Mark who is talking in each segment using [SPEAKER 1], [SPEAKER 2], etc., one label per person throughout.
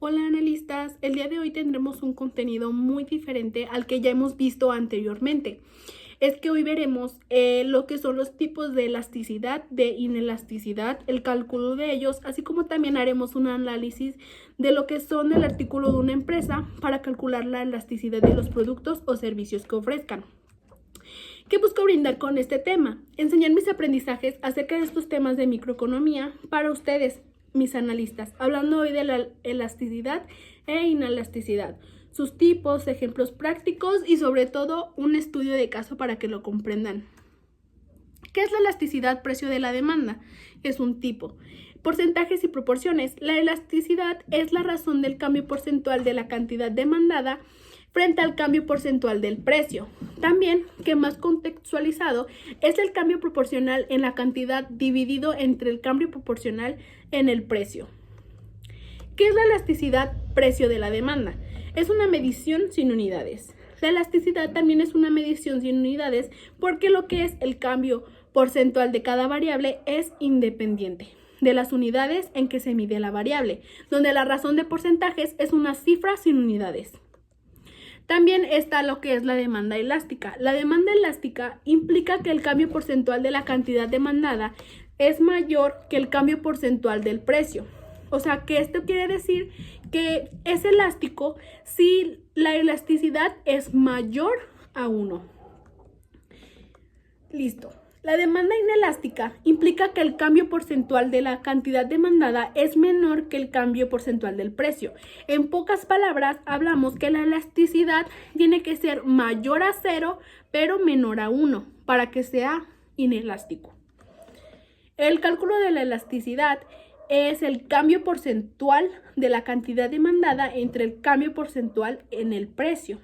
[SPEAKER 1] Hola analistas, el día de hoy tendremos un contenido muy diferente al que ya hemos visto anteriormente. Es que hoy veremos lo que son los tipos de elasticidad, de inelasticidad, el cálculo de ellos, así como también haremos un análisis de lo que son el artículo de una empresa para calcular la elasticidad de los productos o servicios que ofrezcan. ¿Qué busco brindar con este tema? Enseñar mis aprendizajes acerca de estos temas de microeconomía para ustedes, mis analistas, hablando hoy de la elasticidad e inelasticidad, sus tipos, ejemplos prácticos y sobre todo un estudio de caso para que lo comprendan. ¿Qué es la elasticidad precio de la demanda? Es un tipo. Porcentajes y proporciones. La elasticidad es la razón del cambio porcentual de la cantidad demandada frente al cambio porcentual del precio. También, que más contextualizado, es el cambio proporcional en la cantidad dividido entre el cambio proporcional en el precio. ¿Qué es la elasticidad precio de la demanda? Es una medición sin unidades. La elasticidad también es una medición sin unidades porque lo que es el cambio porcentual de cada variable es independiente de las unidades en que se mide la variable, donde la razón de porcentajes es una cifra sin unidades. También está lo que es la demanda elástica. La demanda elástica implica que el cambio porcentual de la cantidad demandada es mayor que el cambio porcentual del precio. O sea, que esto quiere decir que es elástico si la elasticidad es mayor a 1. Listo. La demanda inelástica implica que el cambio porcentual de la cantidad demandada es menor que el cambio porcentual del precio. En pocas palabras, hablamos que la elasticidad tiene que ser mayor a 0, pero menor a 1, para que sea inelástico. El cálculo de la elasticidad es el cambio porcentual de la cantidad demandada entre el cambio porcentual en el precio,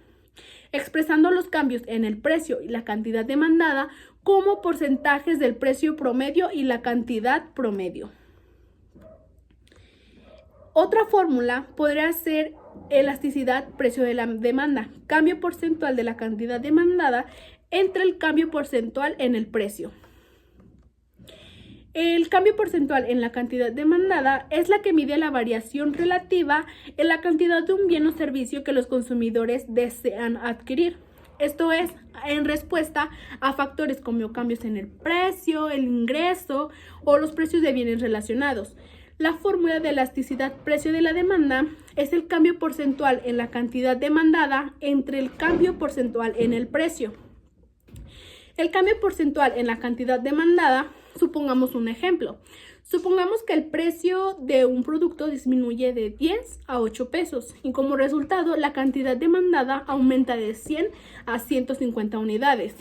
[SPEAKER 1] expresando los cambios en el precio y la cantidad demandada como porcentajes del precio promedio y la cantidad promedio. Otra fórmula podría ser elasticidad precio de la demanda, cambio porcentual de la cantidad demandada entre el cambio porcentual en el precio. El cambio porcentual en la cantidad demandada es la que mide la variación relativa en la cantidad de un bien o servicio que los consumidores desean adquirir. Esto es en respuesta a factores como cambios en el precio, el ingreso o los precios de bienes relacionados. La fórmula de elasticidad precio de la demanda es el cambio porcentual en la cantidad demandada entre el cambio porcentual en el precio. El cambio porcentual en la cantidad demandada, supongamos un ejemplo. Supongamos que el precio de un producto disminuye de 10 a 8 pesos y como resultado la cantidad demandada aumenta de 100 a 150 unidades.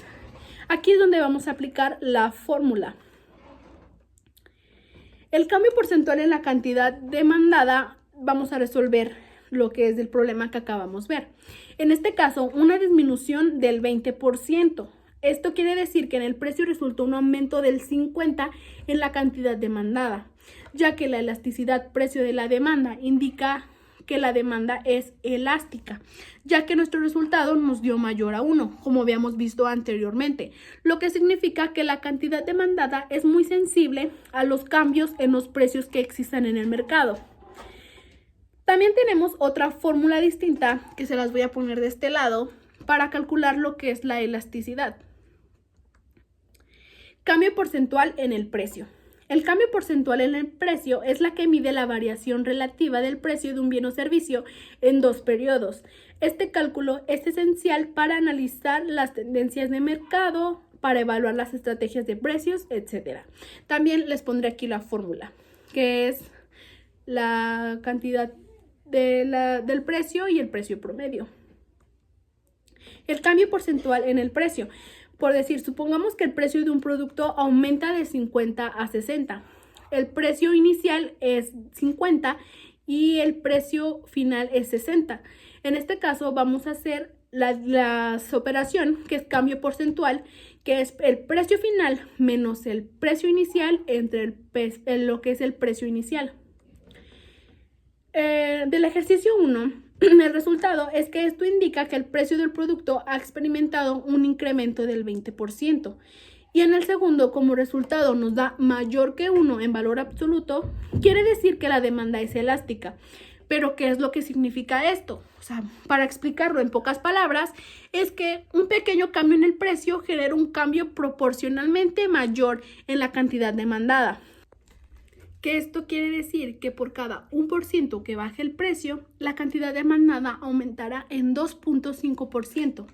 [SPEAKER 1] Aquí es donde vamos a aplicar la fórmula. El cambio porcentual en la cantidad demandada, vamos a resolver lo que es el problema que acabamos de ver. En este caso, una disminución del 20%. Esto quiere decir que en el precio resultó un aumento del 50% en la cantidad demandada, ya que la elasticidad precio de la demanda indica que la demanda es elástica, ya que nuestro resultado nos dio mayor a 1, como habíamos visto anteriormente, lo que significa que la cantidad demandada es muy sensible a los cambios en los precios que existan en el mercado. También tenemos otra fórmula distinta que se las voy a poner de este lado para calcular lo que es la elasticidad. Cambio porcentual en el precio. El cambio porcentual en el precio es la que mide la variación relativa del precio de un bien o servicio en 2 periodos. Este cálculo es esencial para analizar las tendencias de mercado, para evaluar las estrategias de precios, etc. También les pondré aquí la fórmula, que es la cantidad del precio y el precio promedio. El cambio porcentual en el precio. Por decir, supongamos que el precio de un producto aumenta de 50 a 60. El precio inicial es 50 y el precio final es 60. En este caso vamos a hacer la operación que es cambio porcentual, que es el precio final menos el precio inicial entre lo que es el precio inicial. Del ejercicio 1, el resultado es que esto indica que el precio del producto ha experimentado un incremento del 20%. Y en el segundo, como resultado nos da mayor que 1 en valor absoluto, quiere decir que la demanda es elástica. Pero ¿qué es lo que significa esto? O sea, para explicarlo en pocas palabras, es que un pequeño cambio en el precio genera un cambio proporcionalmente mayor en la cantidad demandada. Que esto quiere decir que por cada 1% que baje el precio, la cantidad demandada aumentará en 2.5%.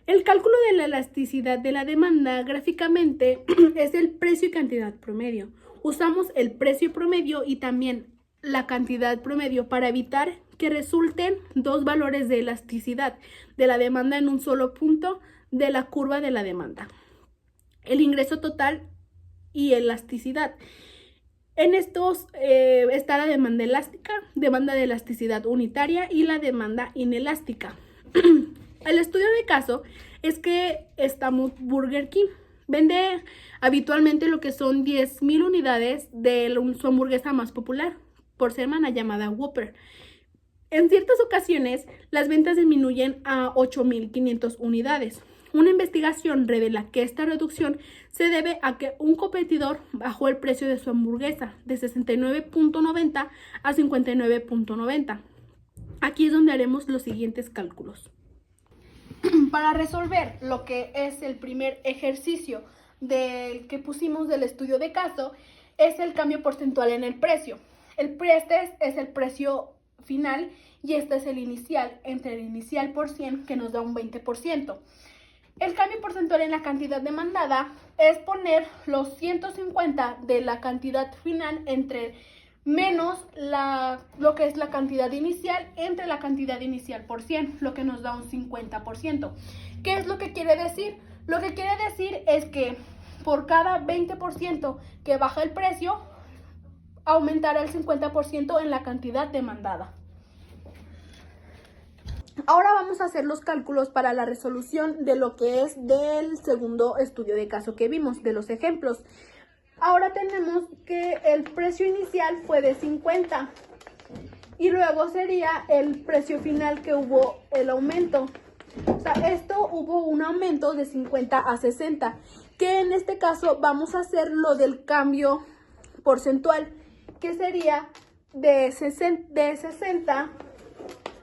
[SPEAKER 1] El cálculo de la elasticidad de la demanda gráficamente es el precio y cantidad promedio. Usamos el precio promedio y también la cantidad promedio para evitar que resulten dos valores de elasticidad de la demanda en un solo punto de la curva de la demanda. El ingreso total y elasticidad. En estos está la demanda elástica, demanda de elasticidad unitaria y la demanda inelástica. El estudio de caso es que Burger King vende habitualmente lo que son 10,000 unidades de su hamburguesa más popular por semana llamada Whopper. En ciertas ocasiones, las ventas disminuyen a 8,500 unidades. Una investigación revela que esta reducción se debe a que un competidor bajó el precio de su hamburguesa de 69.90 a 59.90. Aquí es donde haremos los siguientes cálculos. Para resolver lo que es el primer ejercicio del que pusimos del estudio de caso, es el cambio porcentual en el precio. Este es el precio final y este es el inicial, entre el inicial por 100 que nos da un 20%. El cambio porcentual en la cantidad demandada es poner los 150 de la cantidad final entre menos lo que es la cantidad inicial entre la cantidad inicial por 100, lo que nos da un 50%. ¿Qué es lo que quiere decir? Lo que quiere decir es que por cada 20% que baja el precio, aumentará el 50% en la cantidad demandada. Ahora vamos a hacer los cálculos para la resolución de lo que es del segundo estudio de caso que vimos, de los ejemplos. Ahora tenemos que el precio inicial fue de 50 y luego sería el precio final que hubo el aumento. O sea, esto hubo un aumento de 50 a 60, que en este caso vamos a hacer lo del cambio porcentual, que sería de 60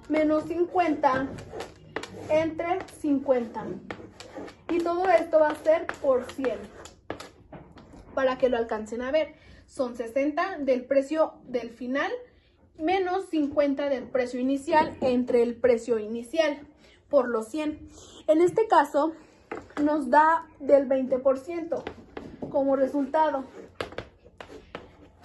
[SPEAKER 1] menos 50 entre 50. Y todo esto va a ser por 100. Para que lo alcancen a ver, son 60 del precio del final menos 50 del precio inicial entre el precio inicial por los 100. En este caso nos da del 20% como resultado.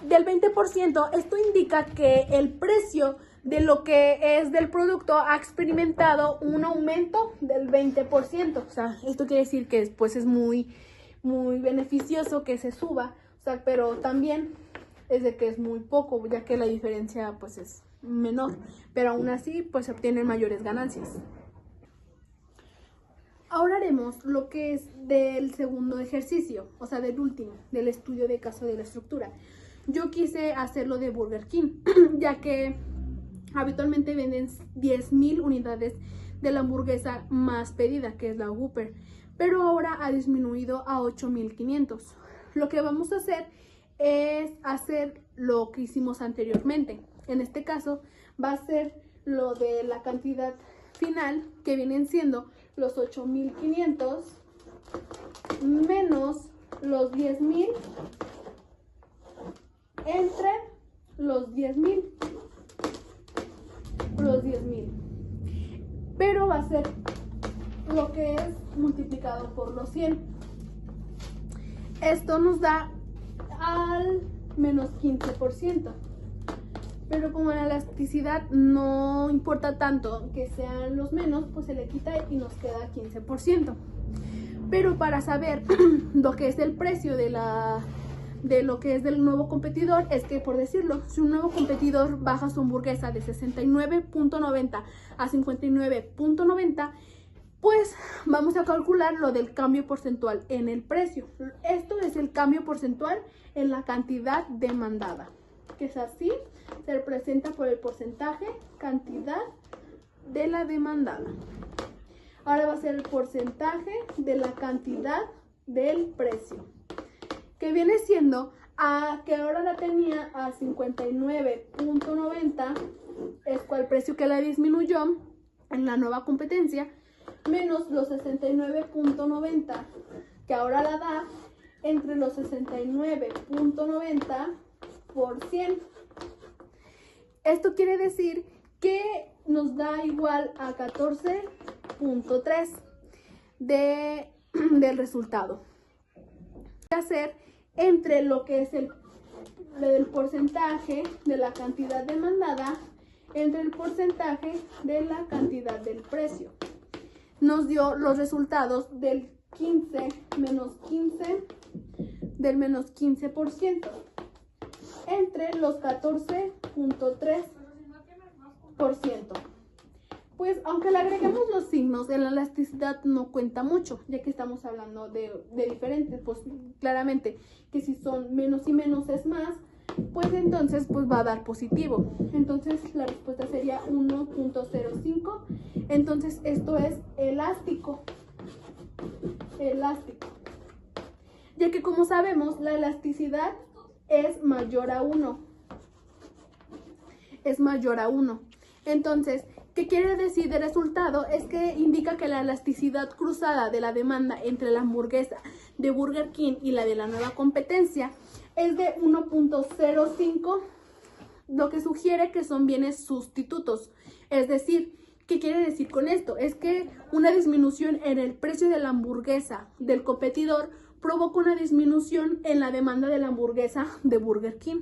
[SPEAKER 1] Del 20%, esto indica que el precio de lo que es del producto ha experimentado un aumento del 20%. O sea, esto quiere decir que después es muy beneficioso que se suba, o sea, pero también es de que es muy poco, ya que la diferencia pues es menor, pero aún así pues se obtienen mayores ganancias. Ahora haremos lo que es del segundo ejercicio, o sea, del último, del estudio de caso de la estructura. Yo quise hacerlo de Burger King, ya que habitualmente venden 10,000 unidades de la hamburguesa más pedida, que es la Whopper, pero ahora ha disminuido a 8,500. Lo que vamos a hacer es hacer lo que hicimos anteriormente. En este caso va a ser lo de la cantidad final, que vienen siendo los 8,500 menos los 10,000 entre los 10,000. Pero va a ser lo que es multiplicado por los 100. Esto nos da al menos 15%. Pero como la elasticidad no importa tanto que sean los menos, pues se le quita y nos queda 15%. Pero para saber lo que es el precio de lo que es del nuevo competidor, es que, por decirlo, si un nuevo competidor baja su hamburguesa de 69.90 a 59.90, pues vamos a calcular lo del cambio porcentual en el precio. Esto es el cambio porcentual en la cantidad demandada, que es así, se representa por el porcentaje cantidad de la demandada. Ahora va a ser el porcentaje de la cantidad del precio, que viene siendo a que ahora la tenía a 59.90, precio que la disminuyó en la nueva competencia, menos los 69.90 que ahora la da, entre los 69.90 por 100. Esto quiere decir que nos da igual a 14.3 del resultado. Hacer entre lo que es el porcentaje de la cantidad demandada entre el porcentaje de la cantidad del precio. Nos dio los resultados del 15 menos 15 del menos 15% entre los 14.3%. Pues aunque le agreguemos los signos, en la elasticidad no cuenta mucho, ya que estamos hablando de diferentes, pues claramente que si son menos y menos es más, pues entonces pues va a dar positivo. Entonces la respuesta sería 1.05. Entonces esto es elástico. Elástico. Ya que como sabemos, la elasticidad es mayor a 1. Es mayor a 1. Entonces, ¿qué quiere decir de resultado? Es que indica que la elasticidad cruzada de la demanda entre la hamburguesa de Burger King y la de la nueva competencia es de 1.05, lo que sugiere que son bienes sustitutos. Es decir, ¿qué quiere decir con esto? Es que una disminución en el precio de la hamburguesa del competidor provoca una disminución en la demanda de la hamburguesa de Burger King.